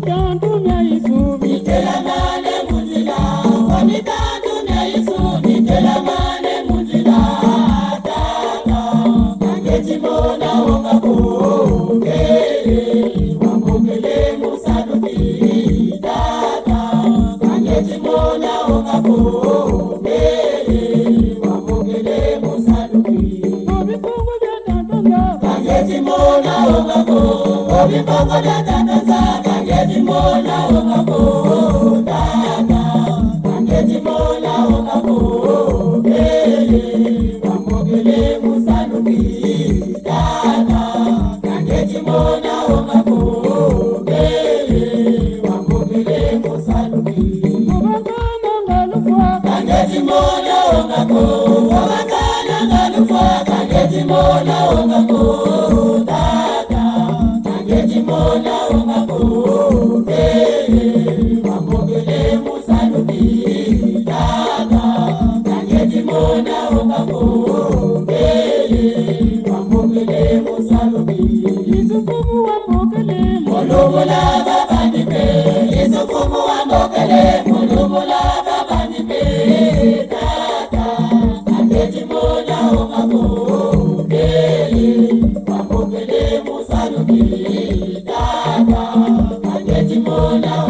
mikantu mya Yesu mitela mane muzila wa mikantu mya Yesu mitela mane muzila tata kangeti mona wonga kongele wambongele musaluki tata kangeti mona wonga kongele wambongele musaluki obikongo bya tantanza kangeti mona wonga kongele obikongo bya tantanza kangeti mona wonga kongele tata kangeti mona wonga kongele wambongele musaluki tata kangeti mona wonga kongele wambongele musaluki obakana ngalufwa kangeti mona wonga kongele obakana ngalufwa kangeti mona wonga kongele tata kangeti mona wonga kongele wambongele musaluki tata kangeti mona wonga kongele wambongele musaluki isufumu wambongele mulubola babanipe isufumu wambongele mulubola babanipe tata kangeti mona wonga kongele wambongele musaluki tata kangeti mona